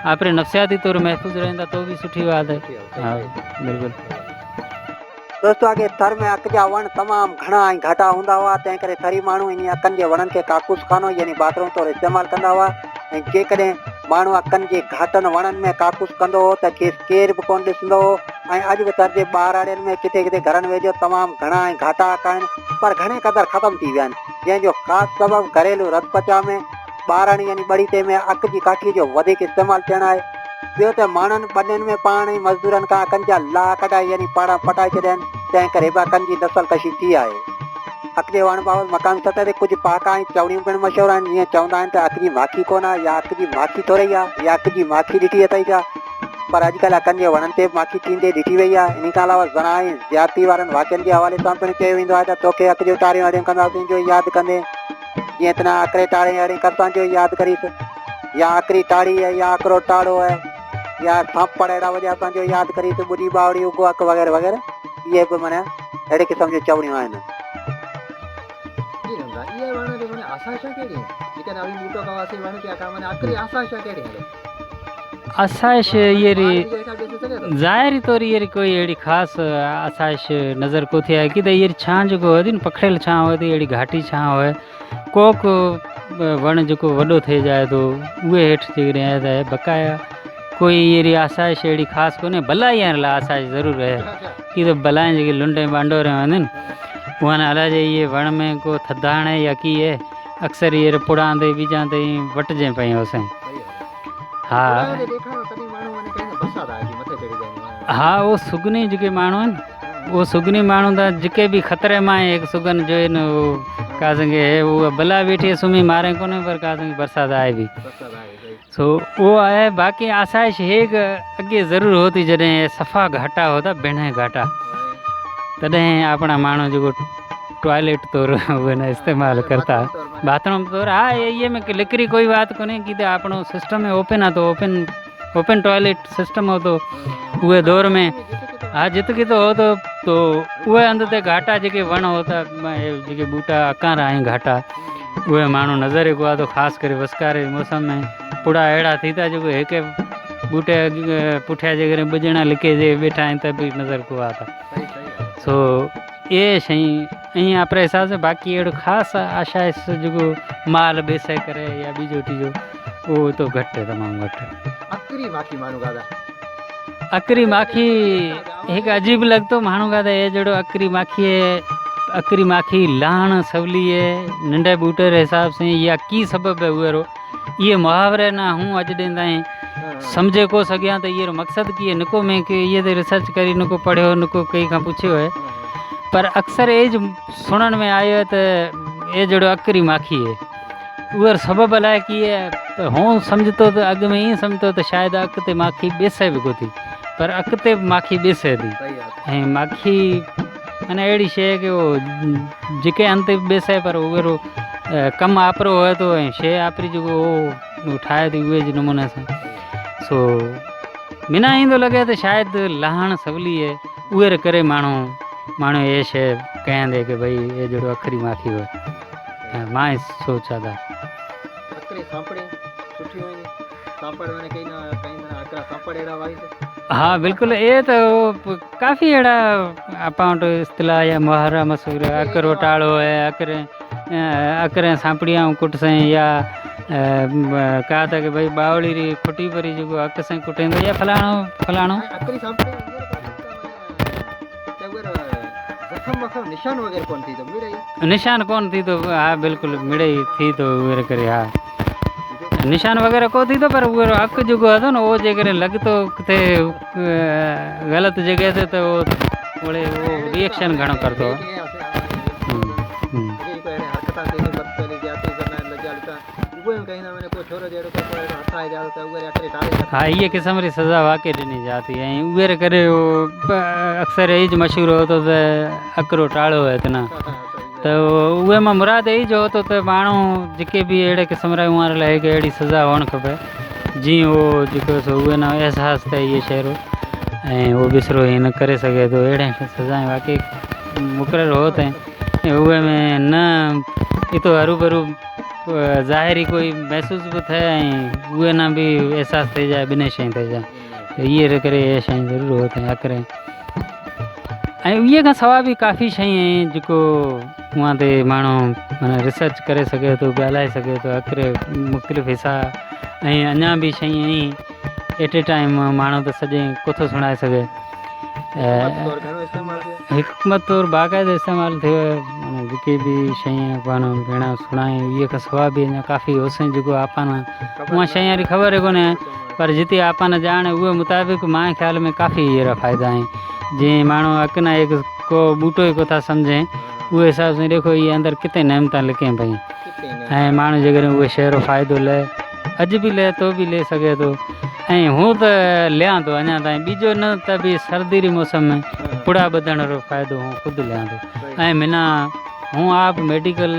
आपरे नफ़सियाती तौर महफ़ूज़ रहंदा तो भी सुठी बात है। हाँ बिल्कुलु। दोस्तों अॻे थर में अक जा वण तमामु घणा ऐं घटा हूंदा हुआ, तंहिं करे थरी माण्हू इन अकनि जे वणनि खे काकूस खानो यानी बाथरूम तौरु इस्तेमालु कंदा हुआ ऐं जेकॾहिं माण्हू अकनि जे घाटनि वणनि में काकूस कंदो हो त खेसि केरु बि कोन ॾिसंदो हो। ऐं अॼु बि तर जे ॿारड़ियुनि में किथे किथे घरनि वेझो तमामु घणा ऐं घाटा अक आहिनि, पर घणे क़दुरु ख़तमु थी विया आहिनि, जंहिंजो ख़ासि सबबु घरेलू रत पचा में ॿारणी यानी ॿड़ीते में अक जी काठीअ जो वधीक इस्तेमालु थियणु आहे। ॿियो त माण्हुनि ॿनियुनि में पाण ई मज़दूरनि खां अकनि जा लाह कढाए यानी पाड़ा पटाए छॾिया आहिनि, तंहिं करे बि अकनि जी नसल कशी थी आहे। अक जे वण बाबति मकान सतह ते कुझु पहाका ऐं चवणियूं पिणु मशहूरु आहिनि, जीअं चवंदा आहिनि त अक जी माखी कोन आहे या अक जी माखी थोरी आहे या अक जी माखी ॾिठी अथई छा, पर अॼुकल्ह अकनि जे वणनि ते माखी थींदे ॾिठी वई आहे। इन खां अलावा ज़रा ऐं ज़्यादती वारनि वाक्यनि जे हवाले सां पिणु चयो वेंदो आहे त तोखे अक जो टारियूं अड़ियूं कंदासीं जो यादि कंदे, जीअं त न अकरे टाड़े अड़ियूं कसां जो यादि करीस, या अकरी टाड़ी है या अकरो टाड़ो है या थापड़ अहिड़ा वॼा असांजो यादि करीस, ॿुधी बावड़ी उगो अक वग़ैरह वग़ैरह, इहे बि माना अहिड़े क़िस्म जूं चवणियूं आहिनि। आसाइश ये ज़ाहिरी तौर ये कोई अहिड़ी ख़ासि आसाइश नज़र को थी आहे कि ये छां जेको हुए थी न पखड़ियल छां हुए थी अहिड़ी घाटी छां हुए कोक वण जेको वॾो थिए जाए थो उहे हेठि जेकॾहिं आहे त बक़ाया कोई अहिड़ी आसाइश अहिड़ी ख़ासि कोन्हे। भलाई लाइ आसाइश ज़रूरु आहे कि त भलायूं जेके लुंडे बांडोरे हूंदियूं आहिनि उहा न हलाइजे ये वण में को थधाण है या की है अक्सर ये पुड़ांदे बीजांदे वटिजे पियूं असां। हाँ हाँ वो सुगनी जेके माण्हू आहिनि वो सुगनी माण्हू त जेके बि ख़तरे मां हिकु सुगन जो न का संगे है वो भला वेठी सुम्ही मारे कोन्हे पर का संगे बरसाति आहे बि। सो वो आहे। बाक़ी आसाइश हेक अॻे ज़रूरु होती जॾहिं सफ़ा घाटा होता बेणे घाटा तॾहिं अपना माण्हू जेको टॉयलेट तौर उहे न इस्तेमालु करता बाथरूम तौर। हाँ ये में लिकरी कोई बात कोन्हे कि तो आपणो सिस्टम है ओपन आहे तो ओपन टॉयलेट सिस्टम हो तो उहे दौर में हाँ जितकी तो हो तो उहे अंध ते घाटा जेके वण होता जेके बूटा अकार आहिनि घाटा उहे माण्हू नज़र को आहे तो ख़ासि करे वसकारे मौसम में पुड़ा अहिड़ा थी था जेको हिकु बूटे पुठियां जेकॾहिं ॿ लिके जे वेठा आहिनि त बि नज़र को आहे था। सो ये शयूं ईअं आहे पर हिसाब से बाक़ी अहिड़ो ख़ासि आशाइश जेको माल बेसे करे या बीजो टीजो उहो तो घटि आहे तमामु घटि। अकरी माखी माण्हू गादा अकरी माखी हिकु अजीब लॻंदो माण्हू का त हे जहिड़ो अकरी माखी लाहण सवली है नंढे बूटे जे हिसाब से या की सबब है उहो ये मुहावरे ना हूँ अॼु ॾींहुं ताईं सम्झे को सघियां त इहो मक़सदु की नको में कि इहे ते रिसर्च करी नको पढ़ियो नको कई खां पुछियो है पर अक्सर एज सुनण में आयो है त ये जहिड़ो अकरी माखी है उहो सबब अलाए की है हूँ सम्झतो त अॻु में ईअं सम्झतो त शायदि अॻिते माखी ॿेसे बि कोन थी पर अॻिते माखी ॿेसे थी ऐं माखी माना अहिड़ी शइ है कि वो जेके अंत ॿेसे पर उहो कमु आपरो हुए तो ऐं शइ आपरी जेको उहो ठाहे थी उहे जे नमूने सां। सो मिना ईंदो लॻे त शायदि लहण सवली है उहे करे माण्हू ये शइ कयंदे कि भई ये जहिड़ो अखरी माखी हो मां सोचा था अकरे सांपड़े सुठियूं आहिनि सांपड़ माने कई ना अकरा सांपड़ अहिड़ा वाई हाँ बिल्कुल ये तो काफ़ी अड़ा अपाउंट इस्तिलाह या मुहावरा मशहूर है अकरो टाड़ो है अकरे सांपड़ियाँ कुट से या कहा था कि भाई बावड़ी री खुटी परी जो अक से कुटेंदो या फलाणो अकरी सांपड़े जखम वखम निशान वगैरह कौन थी तो मिड़ई निशान कौन थी तो हाँ बिल्कुल मिड़ई थी तो उहे करे हाँ निशान वगैरह को थी तो पर वो अक जो हतो न वो जेकर लगतो किथे गलत जगह ते तो वो रिएक्शन घणो करतो हाँ ये किस्म री सज़ा वाकई ॾिनी जाती है उहे करे अक्सर एज मशहूर होतो त अकरो टाड़ो है इतना तो उहे मां मुराद यही जो होतो त माण्हू जेके बि अहिड़े क़िस्म जा उंअर लाइ हिकु अहिड़ी सज़ा हुअणु खपे जीअं उहो जेको सो उहे न अहसासु त इहे शहरो ऐं उहो बिसरो हीअं न करे सघे थो अहिड़े सज़ाएं वाकई मुक़ररु हो त उहे में न इतो हरू भरू ज़ाहिरी कोई महसूस भी थे उहे ना भी एहसास थी जाए बिना शइ थी जाए तो ये करे ये शइ ज़रूरु होते हैं अकरे ये का सवा भी काफ़ी शयूं आहिनि जेको वहाँ ते माण्हू माना रिसर्च करे सघे थो ॻाल्हाए सघे थो अकरे मुख़्तलिफ़ हिसा ऐं अञा भी शयूं आहिनि एट ए टाइम माण्हू त सॼे कोथो सुणाए सघे हिकमत तौर बाक़ाइदा इस्तेमालु थियो माना जेके भी शयूं पाण भेण सुणाए इहे खां सवा भी अञा काफ़ी होसि जेको आपाना उहा शइ वारी ख़बर कोन्हे पर जिते आपाना ॼाण उहे मुताबिक़ मां ख़्याल में काफ़ी अहिड़ा फ़ाइदा आहिनि जीअं माण्हू अक न एक को बूटो ई कोथा सम्झे उहे हिसाब सां देखो ये अंदरि किथे नेमता लिकें पई ऐं माण्हू जेकॾहिं उहे शइ जो फ़ाइदो ले अॼु बि ले तो बि ले सघे थो ऐं हूँ त लियां थो अञा ताईं ॿिजो न त बि सर्दी री मौसम में पुड़ा ॿधण जो फ़ाइदो हूँ ख़ुदि लियां थो ऐं मिना हूँ आप मेडिकल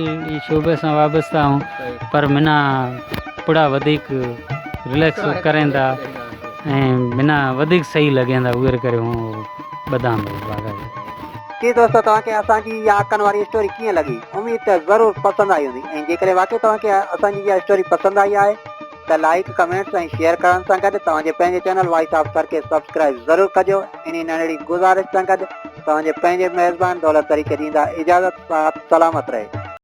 शोबे सां वाबस्ता हूँ पर मिना पुड़ा वधीक रिलैक्स करें था ऐं मिना वधीक सही लॻंदा उहे करे हूँ ॿधां थो बाक़ाइदा की दोस्तों तव्हांखे असांजी इहा अकनि वारी स्टोरी कीअं लॻी उम्मीद त ज़रूरु पसंदि आई हूंदी ऐं जेकॾहिं वाक़ई तव्हांखे असांजी इहा स्टोरी पसंदि आई आहे त लाइक कमेंट्स ऐं शेयर करण सां गॾु तव्हांजे पंहिंजे चैनल वॉइस ऑफ सर खे सब्सक्राइब ज़रूरु कजो इन नंढड़ी गुज़ारिश सां गॾु तव्हांजे पंहिंजे मेज़बान दौलत तरीक़े ॾींदा इजाज़त साथ सलामत रहे।